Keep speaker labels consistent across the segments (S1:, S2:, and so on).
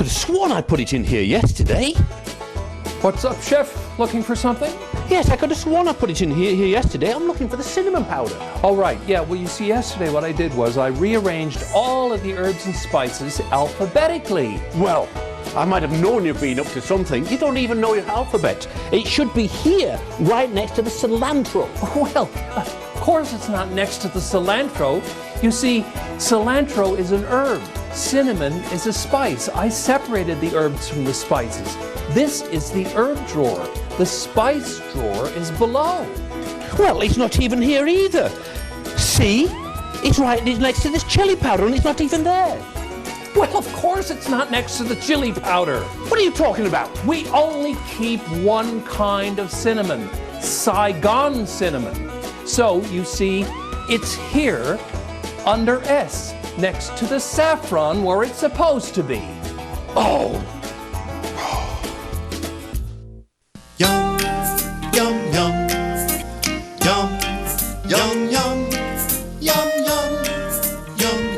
S1: have sworn I put it in here yesterday.
S2: What's up, Chef? Looking for something?
S1: Yes, I could have sworn I put it in here yesterday. I'm looking for the cinnamon powder.
S2: All right, yeah, well, you see, yesterday what I did was I rearranged all of the herbs and spices alphabetically.
S1: Well, I might have known you've been up to something. You don't even know your alphabet. It should be here, right next to the cilantro.
S2: Well, of course it's not next to the cilantro. You see, cilantro is an herb. Cinnamon is a spice. I separated the herbs from the spices. This is the herb drawer. The spice drawer is below.
S1: Well, it's not even here either. See? It's right next to this chili powder and it's not even there.
S2: Well, of course it's not next to the chili powder.
S1: What are you talking about?
S2: We only keep one kind of cinnamon, Saigon cinnamon. So, you see, it's here under S, next to the saffron where it's supposed to be.
S1: Oh!
S3: Yum, yum, yum, yum, yum, yum, yum, yum, yum, yum, yum,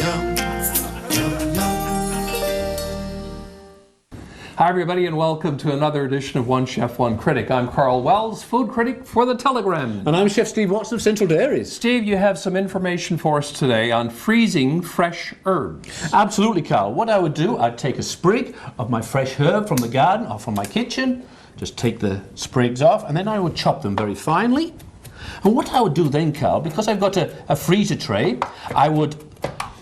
S3: yum.
S2: Hi everybody and welcome to another edition of One Chef One Critic. I'm Karl Wells, food critic for the Telegram.
S1: And I'm Chef Steve Watson of Central Dairies.
S2: Steve, you have some information for us today on freezing fresh herbs.
S1: Absolutely, Karl. What I would do, I'd take a sprig of my fresh herb from the garden or from my kitchen, just take the sprigs off, and then I would chop them very finely. And what I would do then, Karl, because I've got a freezer tray, I would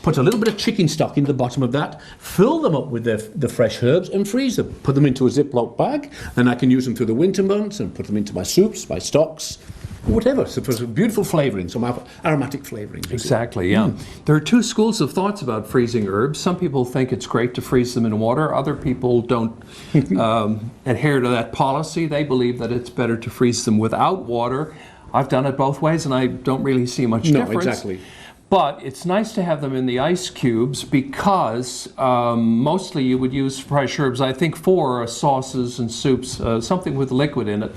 S1: put a little bit of chicken stock in the bottom of that, fill them up with the fresh herbs and freeze them. Put them into a Ziploc bag, then I can use them through the winter months and put them into my soups, my stocks, whatever. So for some beautiful flavouring, some aromatic flavourings.
S2: Exactly, yeah. There are two schools of thoughts about freezing herbs. Some people think it's great to freeze them in water. Other people don't adhere to that policy. They believe that it's better to freeze them without water. I've done it both ways and I don't really see much difference.
S1: No, exactly.
S2: But it's nice to have them in the ice cubes because mostly you would use fresh herbs, I think, for sauces and soups, something with liquid in it.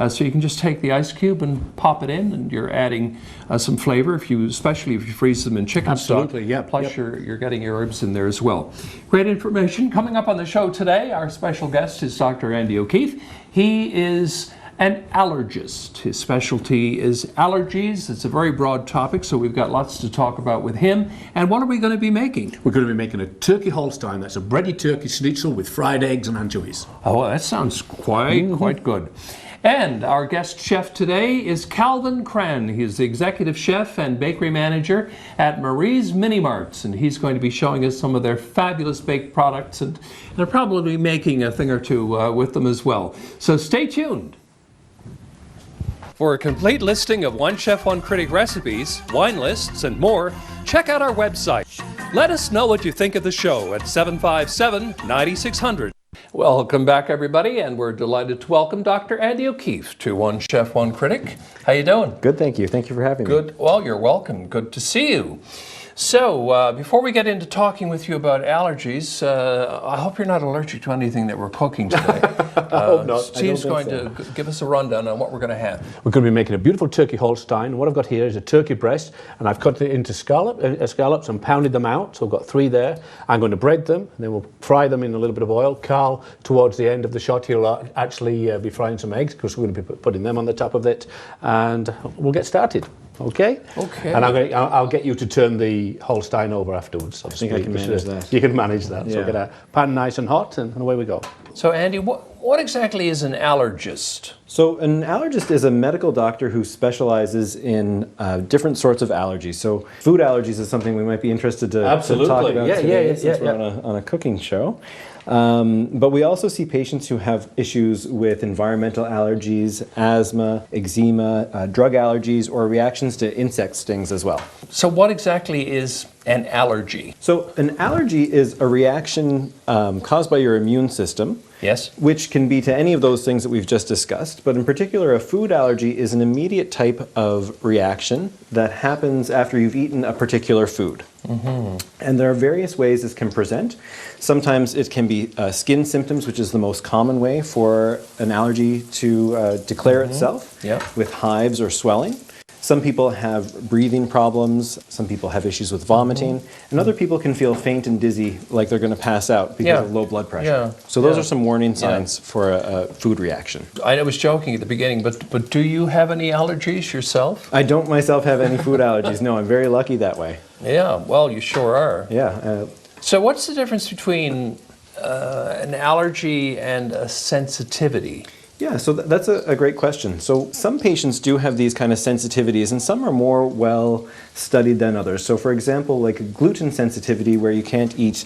S2: So you can just take the ice cube and pop it in, and you're adding some flavor, especially if you freeze them in chicken stock.
S1: Absolutely, yeah.
S2: Plus you're getting your herbs in there as well. Great information. Coming up on the show today, our special guest is Dr. Andy O'Keefe. He is an allergist. His specialty is allergies. It's a very broad topic, so we've got lots to talk about with him. And what are we going to be making?
S1: We're going to be making a turkey Holstein. That's a breaded turkey schnitzel with fried eggs and anchovies.
S2: Oh, well, that sounds quite good. And our guest chef today is Calvin Krann. He is the executive chef and bakery manager at Marie's Mini Marts, and he's going to be showing us some of their fabulous baked products, and they're probably making a thing or two with them as well. So stay tuned. For a complete listing of One Chef One Critic recipes, wine lists, and more, check out our website. Let us know what you think of the show at 757-9600. Welcome back, everybody, and we're delighted to welcome Dr. Andy O'Keefe to One Chef One Critic. How you doing?
S4: Good, thank you. Thank you for having me.
S2: Good. Well, you're welcome. Good to see you. So, before we get into talking with you about allergies, I hope you're not allergic to anything that we're cooking today.
S4: I hope not.
S2: Steve's going to give us a rundown on what we're going to have.
S1: We're going to be making a beautiful turkey Holstein. What I've got here is a turkey breast, and I've cut it into scallops and pounded them out. So I've got 3 there. I'm going to bread them, and then we'll fry them in a little bit of oil. Karl, towards the end of the shot, he'll actually be frying some eggs, because we're going to be putting them on the top of it, and we'll get started. Okay?
S2: Okay.
S1: And I'll get you to turn the Holstein over afterwards.
S4: I think I can manage that.
S1: You can manage that.
S4: Yeah.
S1: So get a pan nice and hot, and away we go.
S2: So, Andy, what exactly is an allergist?
S4: So an allergist is a medical doctor who specializes in different sorts of allergies. So food allergies is something we might be interested to talk about today, since we're on a cooking show. But we also see patients who have issues with environmental allergies, asthma, eczema, drug allergies, or reactions to insect stings as well.
S2: So what exactly is an allergy?
S4: So an allergy is a reaction caused by your immune system.
S2: Yes.
S4: Which can be to any of those things that we've just discussed, but in particular a food allergy is an immediate type of reaction that happens after you've eaten a particular food. Mm-hmm. And there are various ways this can present. Sometimes it can be skin symptoms, which is the most common way for an allergy to declare itself, with hives or swelling. Some people have breathing problems, some people have issues with vomiting, and other people can feel faint and dizzy, like they're going to pass out because of low blood pressure.
S2: Yeah.
S4: So those are some warning signs for a food reaction.
S2: I was joking at the beginning, but do you have any allergies yourself?
S4: I don't myself have any food allergies. No, I'm very lucky that way.
S2: Yeah, well, you sure are.
S4: Yeah.
S2: So what's the difference between an allergy and a sensitivity?
S4: Yeah, so that's a great question. So some patients do have these kind of sensitivities, and some are more well studied than others. So for example, like a gluten sensitivity, where you can't eat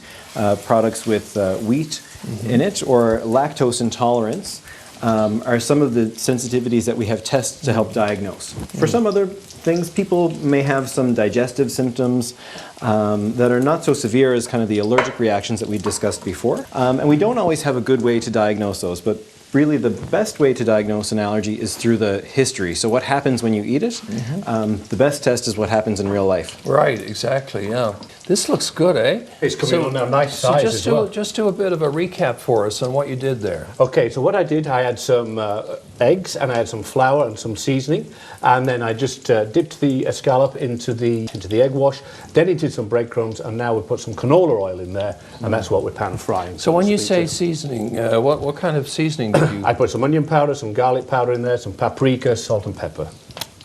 S4: products with wheat in it, or lactose intolerance, are some of the sensitivities that we have tests to help diagnose. For some other things, people may have some digestive symptoms that are not so severe as kind of the allergic reactions that we discussed before. And we don't always have a good way to diagnose those, but really the best way to diagnose an allergy is through the history. So what happens when you eat it? The best test is what happens in real life.
S2: Right, exactly, yeah. This looks good, eh?
S5: It's coming on a nice size as well.
S2: Just do a bit of a recap for us on what you did there.
S5: Okay, so what I did, I had some eggs and I had some flour and some seasoning, and then I just dipped the scallop into the egg wash, then into some breadcrumbs, and now we put some canola oil in there, and that's what we're pan frying.
S2: So when you say seasoning, what kind of seasoning did you?
S5: I put some onion powder, some garlic powder in there, some paprika, salt and pepper.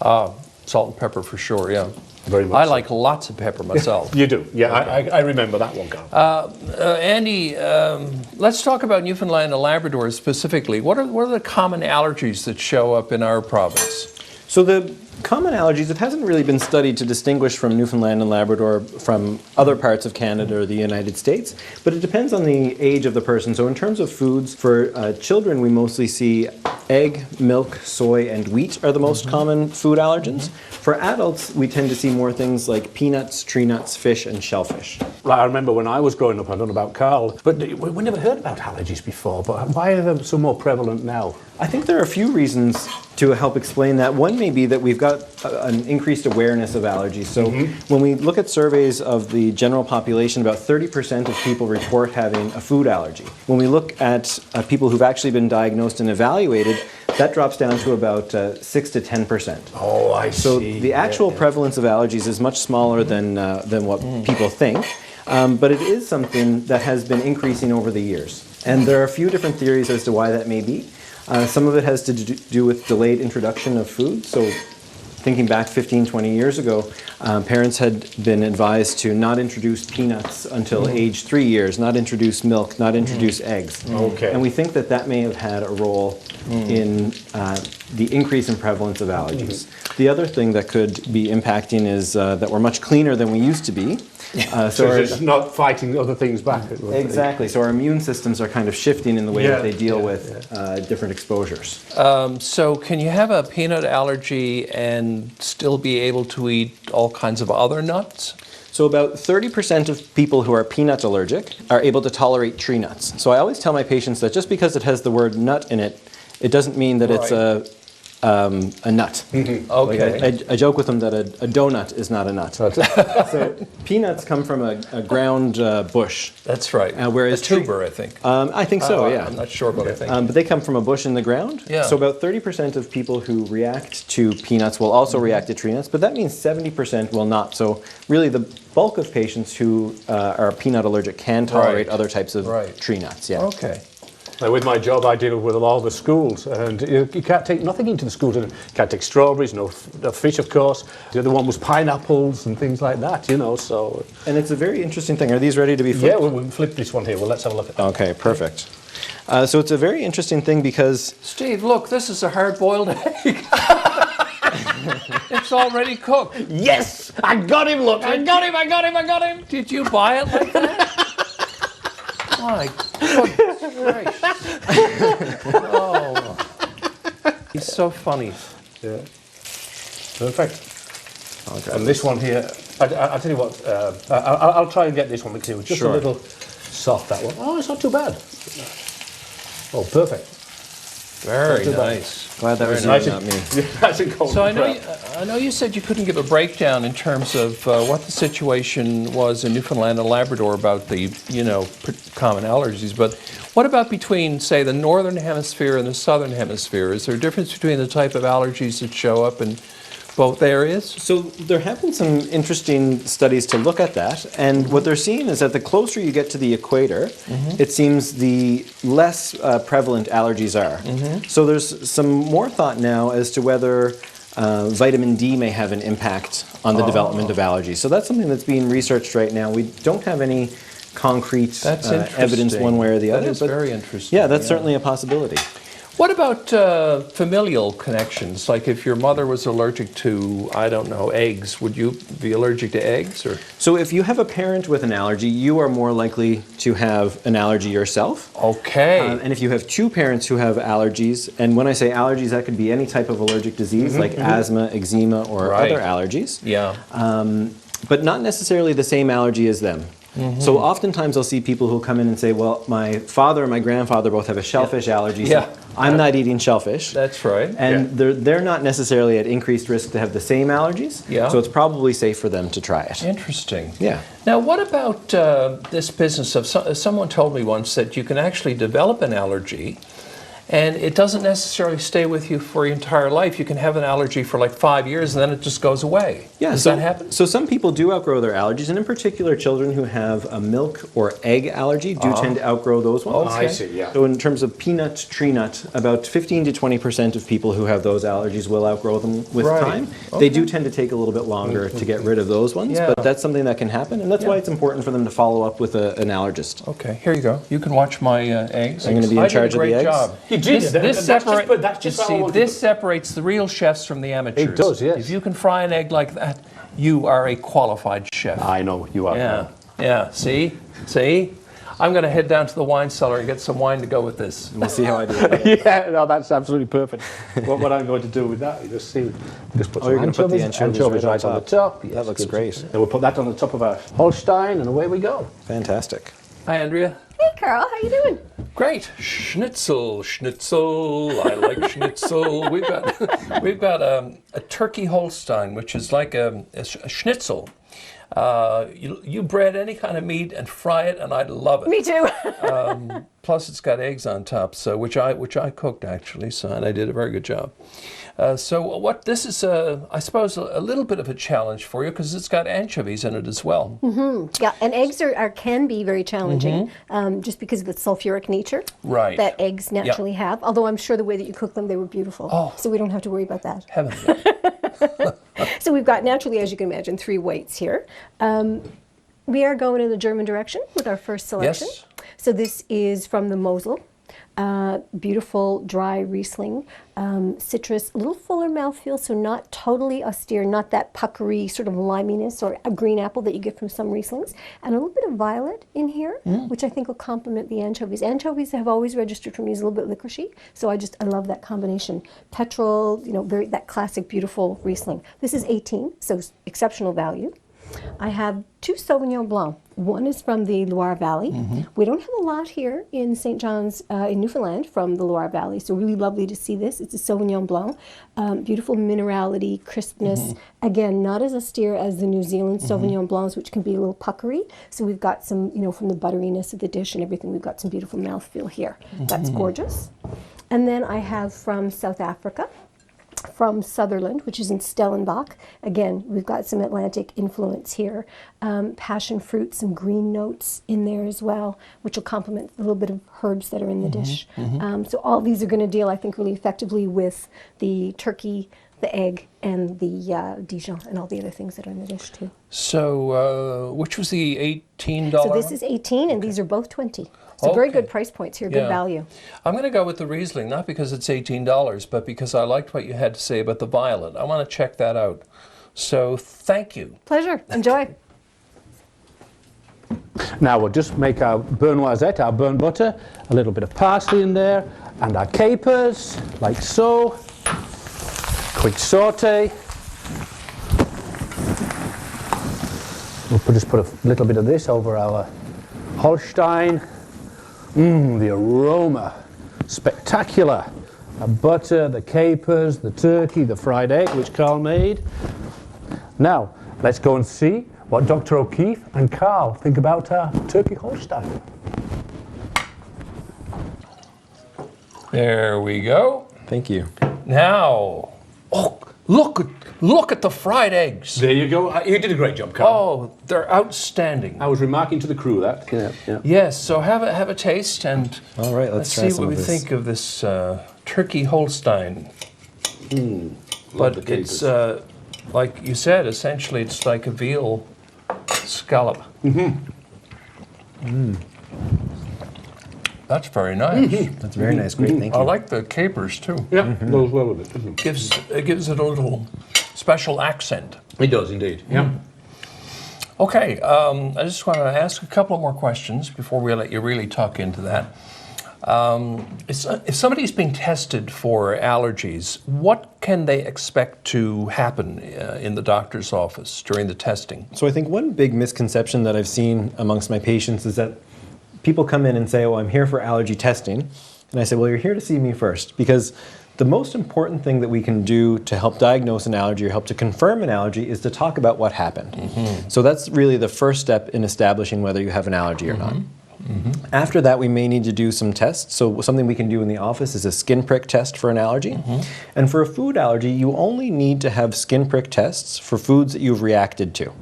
S2: Salt and pepper for sure, yeah.
S5: Very much.
S2: I like lots of pepper myself.
S5: You do, yeah. I remember that one, Karl.
S2: Andy, let's talk about Newfoundland and Labrador specifically. What are the common allergies that show up in our province?
S4: So the common allergies, it hasn't really been studied to distinguish from Newfoundland and Labrador from other parts of Canada or the United States, but it depends on the age of the person. So in terms of foods, for children we mostly see egg, milk, soy, and wheat are the most common food allergens. For adults, we tend to see more things like peanuts, tree nuts, fish, and shellfish.
S5: I remember when I was growing up, I don't know about Karl, but we never heard about allergies before, but why are they so more prevalent now?
S4: I think there are a few reasons to help explain that. One may be that we've got an increased awareness of allergies. So when we look at surveys of the general population, about 30% of people report having a food allergy. When we look at people who've actually been diagnosed and evaluated, that drops down to about 6 to 10%.
S5: Oh, I see.
S4: So the actual prevalence of allergies is much smaller than what people think, but it is something that has been increasing over the years. And there are a few different theories as to why that may be. Some of it has to do with delayed introduction of food. So thinking back 15, 20 years ago, parents had been advised to not introduce peanuts until age 3 years, not introduce milk, not introduce eggs.
S5: Okay.
S4: And we think that that may have had a role in the increase in prevalence of allergies. The other thing that could be impacting is that we're much cleaner than we used to be.
S5: So it's not fighting other things back.
S4: Exactly. So our immune systems are kind of shifting in the way that they deal with different exposures.
S2: So can you have a peanut allergy and still be able to eat all kinds of other nuts?
S4: So about 30% of people who are peanut allergic are able to tolerate tree nuts. So I always tell my patients that just because it has the word nut in it, it doesn't mean that it's a nut.
S2: Okay.
S4: Like I joke with them that a donut is not a nut. So peanuts come from a ground bush.
S2: That's right.
S4: Whereas
S2: a tuber, I think.
S4: I think so, yeah.
S2: I'm not sure, but I think.
S4: But they come from a bush in the ground.
S2: Yeah.
S4: So about 30% of people who react to peanuts will also react to tree nuts, but that means 70% will not. So really the bulk of patients who are peanut allergic can tolerate other types of tree nuts. Yeah.
S2: Okay.
S5: With my job, I deal with all the schools, and you can't take nothing into the schools. You can't take strawberries, no fish, of course. The other one was pineapples and things like that, you know, so...
S4: And it's a very interesting thing. Are these ready to be flipped?
S5: Yeah, we'll flip this one here. Well, let's have a look at that.
S4: Okay, perfect. So it's a very interesting thing because...
S2: Steve, look, this is a hard-boiled egg. It's already cooked.
S5: Yes! I got him, look! I got him!
S2: Did you buy it like that? My goodness gracious. Oh. He's so funny.
S5: Yeah. Perfect. Okay. And this one here, I'll tell you what, I'll try and get this one because it was just a little soft, that one. Oh, it's not too bad. Oh, perfect.
S2: Very nice.
S4: Glad that was
S5: nice,
S4: not me.
S5: Nice and cold.
S2: So I know you said you couldn't give a breakdown in terms of what the situation was in Newfoundland and Labrador about the, common allergies, but what about between, say, the northern hemisphere and the southern hemisphere? Is there a difference between the type of allergies that show up in both areas?
S4: So there have been some interesting studies to look at that, and what they're seeing is that the closer you get to the equator, it seems the less prevalent allergies are. So there's some more thought now as to whether vitamin D may have an impact on the development of allergies. So that's something that's being researched right now. We don't have any concrete evidence one way or the other.
S2: That is very interesting.
S4: Yeah, that's certainly a possibility.
S2: What about familial connections? Like if your mother was allergic to, I don't know, eggs, would you be allergic to eggs? Or?
S4: So if you have a parent with an allergy, you are more likely to have an allergy yourself.
S2: Okay.
S4: And if you have two parents who have allergies, and when I say allergies, that could be any type of allergic disease like asthma, eczema, or other allergies.
S2: Yeah.
S4: But not necessarily the same allergy as them. So oftentimes I'll see people who'll come in and say, well, my father and my grandfather both have a shellfish allergy, so I'm not eating shellfish.
S2: That's right.
S4: And they're not necessarily at increased risk to have the same allergies, so it's probably safe for them to try it.
S2: Interesting.
S4: Yeah.
S2: Now, what about this business of, someone told me once that you can actually develop an allergy and it doesn't necessarily stay with you for your entire life. You can have an allergy for like 5 years and then it just goes away.
S4: Yeah,
S2: Does that happen?
S4: So some people do outgrow their allergies, and in particular children who have a milk or egg allergy do tend to outgrow those ones.
S5: I see, yeah.
S4: So in terms of peanut, tree nut, about 15 to 20% of people who have those allergies will outgrow them with time. They do tend to take a little bit longer to get rid of those ones, but that's something that can happen, and that's why it's important for them to follow up with an allergist.
S2: Okay, here you go. You can watch my eggs.
S4: I'm going to be in charge of the eggs.
S2: Job. This separates the real chefs from the amateurs.
S5: It does, yes.
S2: If you can fry an egg like that, you are a qualified chef.
S5: I know, you are.
S2: Yeah, see? I'm going to head down to the wine cellar and get some wine to go with this.
S4: We'll see how I do it.
S5: Yeah, no, that's absolutely perfect. What I'm going to do with that, you just put some anchovies right on the top. Yes,
S4: that looks great.
S5: Then we'll put that on the top of our Holstein, and away we go.
S4: Fantastic.
S2: Hi, Andrea.
S6: Hey, Karl, how you doing?
S2: Great. Schnitzel. I like schnitzel. We've got a turkey Holstein, which is like a schnitzel. You bread any kind of meat and fry it, and I'd love it.
S6: Me too.
S2: Plus, it's got eggs on top, so which I cooked actually, and I did a very good job. So this is, I suppose, a little bit of a challenge for you because it's got anchovies in it as well.
S6: Yeah, and eggs can be very challenging just because of the sulfuric nature that eggs naturally have. Although I'm sure the way that you cook them, they were beautiful. So we don't have to worry about that.
S2: Heavenly.
S6: So we've got naturally, as you can imagine, 3 whites here. We are going in the German direction with our first selection.
S2: Yes.
S6: So this is from the Mosel. Beautiful dry Riesling, citrus, a little fuller mouthfeel, so not totally austere, not that puckery sort of liminess or a green apple that you get from some Rieslings, and a little bit of violet in here, which I think will complement the anchovies. Anchovies have always registered for me as a little bit licoricey, so I love that combination. Petrol, that classic beautiful Riesling. This is 18, so exceptional value. I have 2 Sauvignon Blanc. One is from the Loire Valley. We don't have a lot here in St. John's, in Newfoundland, from the Loire Valley, so really lovely to see this. It's a Sauvignon Blanc. Beautiful minerality, crispness. Again, not as austere as the New Zealand Sauvignon Blancs, which can be a little puckery. So we've got some, from the butteriness of the dish and everything, we've got some beautiful mouthfeel here. That's gorgeous. And then I have from South Africa, from Sutherland, which is in Stellenbosch. Again, we've got some Atlantic influence here. Passion fruit, some green notes in there as well, which will complement a little bit of herbs that are in the dish. So all these are going to deal, I think, really effectively with the turkey, the egg, and the Dijon, and all the other things that are in the dish too.
S2: So which was the $18?
S6: So this is 18, and these are both 20. So very good price points here, good value.
S2: I'm going to go with the Riesling, not because it's $18, but because I liked what you had to say about the violet. I want to check that out. So thank you.
S6: Pleasure. Enjoy.
S5: Now we'll just make our burnt noisette, our burnt butter, a little bit of parsley in there, and our capers, like so. Quick saute. We'll just put a little bit of this over our Holstein. The aroma, spectacular. The butter, the capers, the turkey, the fried egg, which Karl made. Now, let's go and see what Dr. O'Keefe and Karl think about our turkey Holstein.
S2: There we go.
S4: Thank you.
S2: Now, look, Look at the fried eggs.
S5: There you go. You did a great job, Karl.
S2: Oh, they're outstanding.
S5: I was remarking to the crew that. Yeah.
S2: Yes, so have a taste, and
S4: All right, let's try
S2: see
S4: some
S2: what we
S4: of this.
S2: think of this turkey Holstein.
S5: Love
S2: But
S5: the
S2: it's,
S5: capers.
S2: like you said, essentially it's like a veal scallop. That's very nice.
S4: That's very nice. Great, thank
S2: I
S4: you.
S2: like the capers too.
S5: Yeah, goes well with it, doesn't it?
S2: It gives it a little special accent.
S5: It does indeed. Yeah.
S2: Okay, I just want to ask a couple more questions before we let you really tuck into that. If somebody's being tested for allergies, what can they expect to happen in the doctor's office during the testing?
S4: So I think one big misconception that I've seen amongst my patients is that people come in and say, oh, I'm here for allergy testing. And I say, well, you're here to see me first, because the most important thing that we can do to help diagnose an allergy or help to confirm an allergy is to talk about what happened. So that's really the first step in establishing whether you have an allergy or not. After that, we may need to do some tests. So something we can do in the office is a skin prick test for an allergy. And for a food allergy, you only need to have skin prick tests for foods that you've reacted to.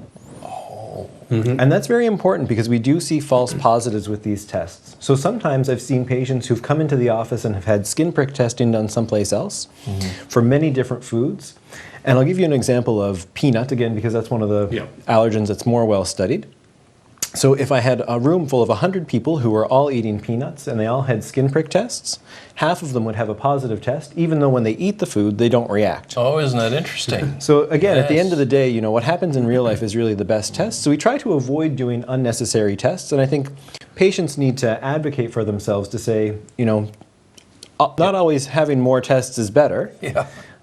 S4: And that's very important because we do see false positives with these tests. So sometimes I've seen patients who've come into the office and have had skin prick testing done someplace else for many different foods. And I'll give you an example of peanut, again, because that's one of the allergens that's more well studied. So if I had a room full of 100 people who were all eating peanuts and they all had skin prick tests, half of them would have a positive test, even though when they eat the food, they don't react.
S2: Oh, isn't that interesting?
S4: So again, at the end of the day, you know, what happens in real life is really the best test. So we try to avoid doing unnecessary tests, and I think patients need to advocate for themselves to say, you know, not always having more tests is better.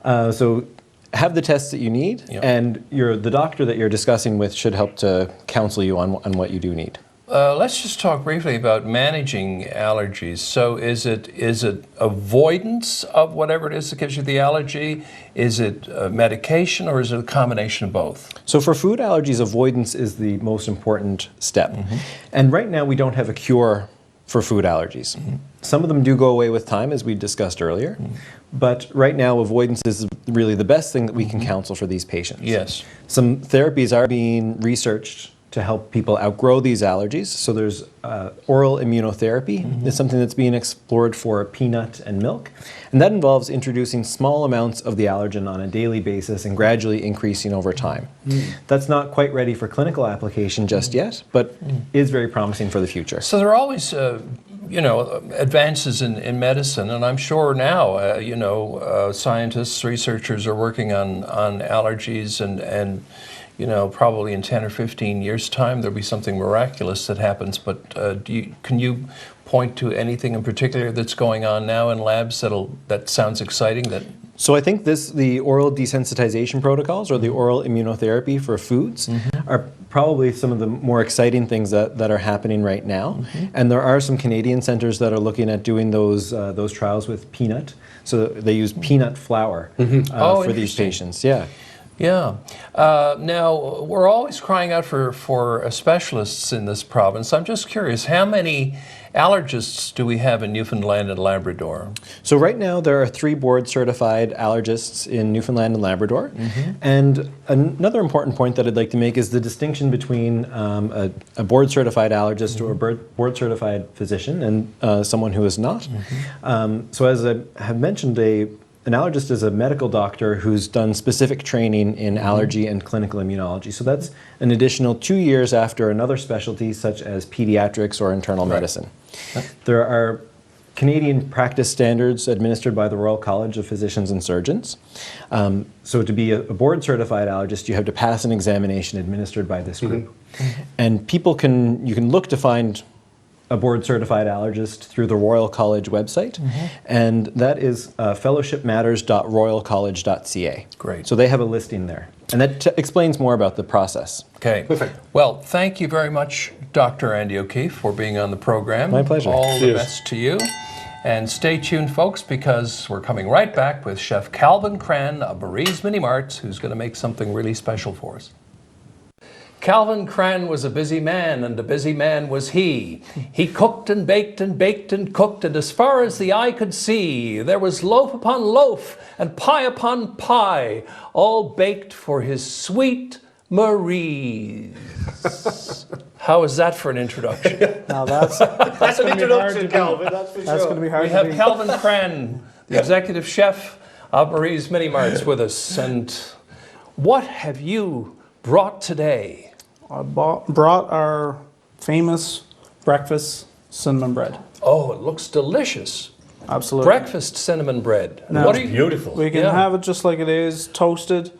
S4: So have the tests that you need, and the doctor that you're discussing with should help to counsel you on what you do need.
S2: Let's just talk briefly about managing allergies. So is it avoidance of whatever it is that gives you the allergy? Is it medication, or is it a combination of both?
S4: So for food allergies, avoidance is the most important step. And right now we don't have a cure for food allergies. Some of them do go away with time, as we discussed earlier. But right now, avoidance is really the best thing that we can counsel for these patients.
S2: Yes.
S4: Some therapies are being researched to help people outgrow these allergies. So there's oral immunotherapy. It's something that's being explored for peanut and milk. And that involves introducing small amounts of the allergen on a daily basis and gradually increasing over time. That's not quite ready for clinical application just yet, but is very promising for the future.
S2: So there are always advances in medicine, and I'm sure now, scientists, researchers are working on allergies, and probably in 10 or 15 years' time there'll be something miraculous that happens. But can you point to anything in particular that's going on now in labs that sounds exciting?
S4: So I think the oral desensitization protocols or the oral immunotherapy for foods are probably some of the more exciting things that are happening right now. And there are some Canadian centers that are looking at doing those trials with peanut. So they use peanut flour for these patients.
S2: Yeah. Now, we're always crying out for specialists in this province. I'm just curious, how many allergists do we have in Newfoundland and Labrador?
S4: So right now there are 3 board-certified allergists in Newfoundland and Labrador. And another important point that I'd like to make is the distinction between a board-certified allergist or a board-certified physician and someone who is not. So as I have mentioned, an allergist is a medical doctor who's done specific training in allergy and clinical immunology. So that's an additional 2 years after another specialty such as pediatrics or internal medicine. There are Canadian practice standards administered by the Royal College of Physicians and Surgeons. So to be a board-certified allergist, you have to pass an examination administered by this group. And you can look to find a board-certified allergist through the Royal College website, and that is fellowshipmatters.royalcollege.ca.
S2: Great.
S4: So they have a listing there, and that explains more about the process.
S2: Okay.
S5: Perfect.
S2: Well, thank you very much, Dr. Andy O'Keefe, for being on the program.
S4: My pleasure.
S2: All the best to you. And stay tuned, folks, because we're coming right back with Chef Calvin Crann of Marie's Mini Mart, who's going to make something really special for us. Calvin Crann was a busy man, and a busy man was he. He cooked and baked and baked and cooked, and as far as the eye could see, there was loaf upon loaf and pie upon pie, all baked for his sweet Marie. How is that for an introduction?
S7: Now that's
S5: That's an
S7: gonna be hard
S5: introduction,
S7: to beat.
S5: Calvin, that's for
S7: That's
S5: sure.
S7: going to be hard
S2: We
S7: to
S2: have
S7: beat.
S2: Calvin Crann, the executive chef of Marie's Mini Marts, with us. And what have you brought today?
S7: I brought our famous breakfast cinnamon bread.
S2: Oh, it looks delicious.
S7: Absolutely.
S2: Breakfast cinnamon bread.
S7: Now,
S2: What are you?
S5: Beautiful.
S7: We can
S2: Yeah.
S7: have it just like it is, toasted,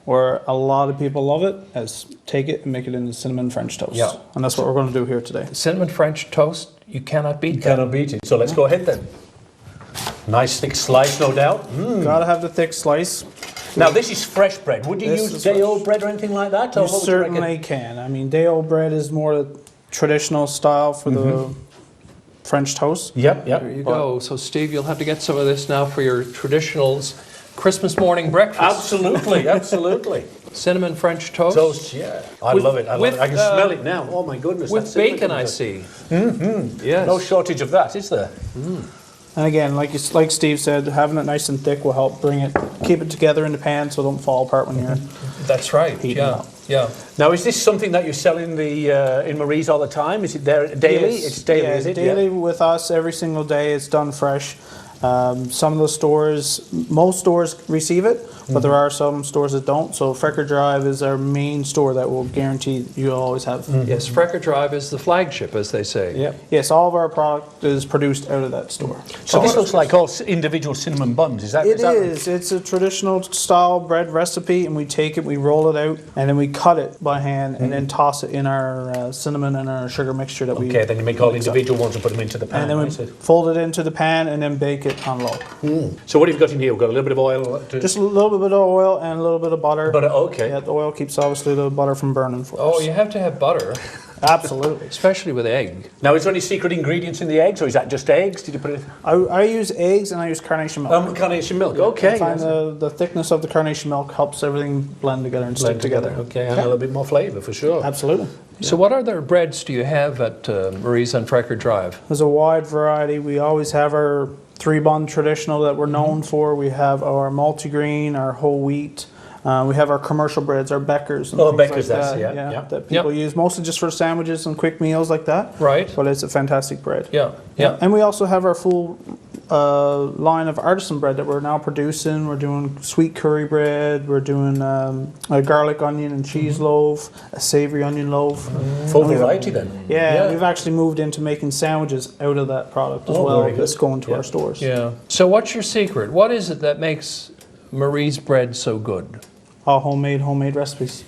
S7: or a lot of people love it, as take it and make it into cinnamon French toast.
S2: Yeah.
S7: And that's what we're going to do here today.
S2: Cinnamon French toast. You cannot beat that.
S5: Cannot beat it. So let's go ahead then. Nice thick slice, no doubt.
S7: Gotta have the thick slice.
S5: Now this is fresh bread. Would you
S7: This
S5: use
S7: is
S5: day-old bread or anything like that? Or
S7: You
S5: what would you reckon?
S7: certainly can. I mean, day-old bread is more the traditional style for the French toast.
S5: Yep, yep.
S2: There you go. So, Steve, you'll have to get some of this now for your traditionals Christmas morning breakfast.
S5: Absolutely, absolutely.
S2: Cinnamon French toast.
S5: Toast, yeah. I
S2: With-
S5: love it. I love
S2: with,
S5: it. I can smell it now. Oh my goodness.
S2: With
S5: that's cinnamon
S2: bacon, I
S5: coming
S2: see. Mm-hmm. Yes.
S5: No shortage of that, is there?
S7: And again, like Steve said, having it nice and thick will help bring it, keep it together in the pan so it don't fall apart when you're
S2: That's right.
S7: Heating
S2: Yeah.
S7: up.
S2: Yeah.
S5: Now, is this something that you sell in the in Marie's all the time? Is it there daily?
S7: Yes,
S5: It's daily,
S7: yeah,
S5: is it?
S7: daily with us every single day. It's done fresh. Some of the stores, most stores receive it, but there are some stores that don't. So Frecker Drive is our main store that will guarantee you'll always have.
S2: Yes, Frecker Drive is the flagship, as they say.
S5: Yeah.
S7: Yes, all of our product is produced out of that store.
S5: So this looks like all individual cinnamon buns. Is that?
S7: It
S5: that
S7: is. It's a traditional style bread recipe, and we take it, we roll it out, and then we cut it by hand, and then toss it in our cinnamon and our sugar mixture that we.
S5: Okay, then you make all
S7: mix up.
S5: individual ones and put them into the pan.
S7: And then we
S5: I see.
S7: fold it into the pan and then bake it on low.
S5: So what have you got in here? We've got a little bit of oil.
S7: Just a little bit of oil and a little bit of butter.
S5: Butter, okay.
S7: Yeah, the oil keeps obviously the butter from burning for
S2: Oh,
S7: us.
S2: you have to have butter,
S7: Absolutely.
S2: especially with egg.
S5: Now, is there any secret ingredients in the eggs, or is that just eggs? Did you put it?
S7: I use eggs and I use carnation milk.
S5: Carnation milk.
S7: I
S5: Okay.
S7: find the thickness of the carnation milk helps everything blend together and stick together.
S5: Okay, and a little bit more flavour for sure.
S7: Absolutely.
S2: So what other breads do you have at Marie's on Frecker Drive?
S7: There's a wide variety. We always have our 3-bun traditional that we're known for. We have our multigrain, our whole wheat. We have our commercial breads, our Beckers. And
S5: Oh,
S7: things
S5: Beckers,
S7: like
S5: that's-
S7: that,
S5: yeah.
S7: that people use mostly just for sandwiches and quick meals like that.
S2: Right.
S7: But it's a fantastic bread.
S2: Yeah, yeah.
S7: And we also have our full line of artisan bread that we're now producing. We're doing sweet curry bread. We're doing a garlic onion and cheese loaf, a savory onion loaf.
S5: Full variety then.
S7: Yeah, we've actually moved into making sandwiches out of that product as
S5: Oh,
S7: well.
S5: very good.
S7: That's going to our stores.
S2: Yeah. So what's your secret? What is it that makes Marie's bread so good?
S7: All homemade recipes.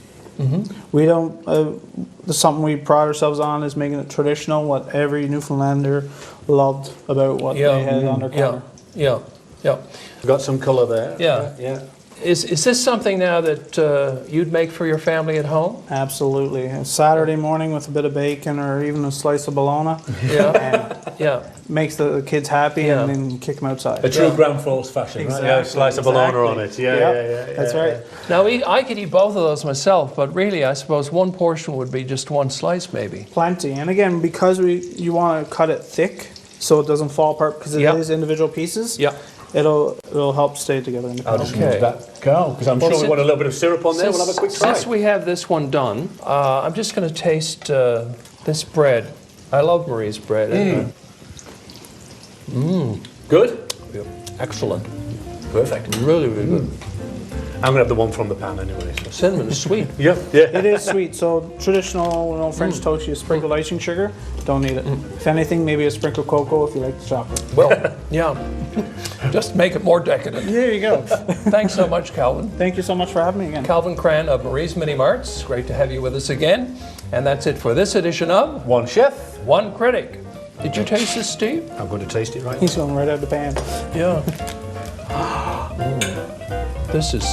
S7: We don't. There's something we pride ourselves on is making it traditional. What every Newfoundlander loved about what
S2: Yeah,
S7: they had on their
S2: yeah,
S7: counter.
S2: yeah, yeah.
S5: Got some colour there.
S2: Yeah.
S5: Yeah.
S2: Is this something now that you'd make for your family at home?
S7: Absolutely. A Saturday morning with a bit of bacon or even a slice of bologna
S2: Yeah, yeah.
S7: makes the kids happy,
S2: Yeah.
S7: and then kick them outside.
S5: A true Grand Falls fashion, right? Yeah, a slice of bologna on it. Yeah,
S7: Yep,
S5: yeah.
S7: That's right.
S2: Now, I could eat both of those myself, but really, I suppose one portion would be just one slice, maybe.
S7: Plenty. And again, because you want to cut it thick so it doesn't fall apart because it
S2: Yep.
S7: is individual pieces.
S2: Yeah.
S7: It'll help stay together in the
S5: I'll
S7: pan.
S5: just
S2: Okay.
S5: move that go, because I'm
S2: Well,
S5: sure we want a little bit of syrup on there. We'll have a quick try.
S2: Since we have this one done, I'm just going to taste this bread. I love Marie's bread.
S5: Good?
S2: Yep.
S5: Excellent. Perfect.
S2: Really, really good.
S5: I'm going to have the one from the pan anyway. So.
S2: Cinnamon is sweet.
S5: Yeah, yeah.
S7: It is sweet. So traditional, French toast, you sprinkle icing sugar. Don't need it. If anything, maybe a sprinkle cocoa if you like the chocolate.
S2: Well, yeah. Just make it more decadent.
S7: There you go.
S2: Thanks so much, Calvin.
S7: Thank you so much for having me again.
S2: Calvin Crann of Marie's Mini Marts. Great to have you with us again. And that's it for this edition of
S5: One Chef.
S2: One Critic. Did you taste this, Steve?
S5: I'm going to taste it right now.
S7: He's going right out of the pan.
S2: Yeah. This is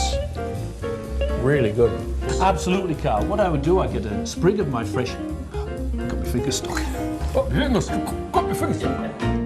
S2: really good.
S1: Absolutely, Karl. What I would do, I'd get a sprig of my fresh... Got my finger stuck. Got my finger stuck.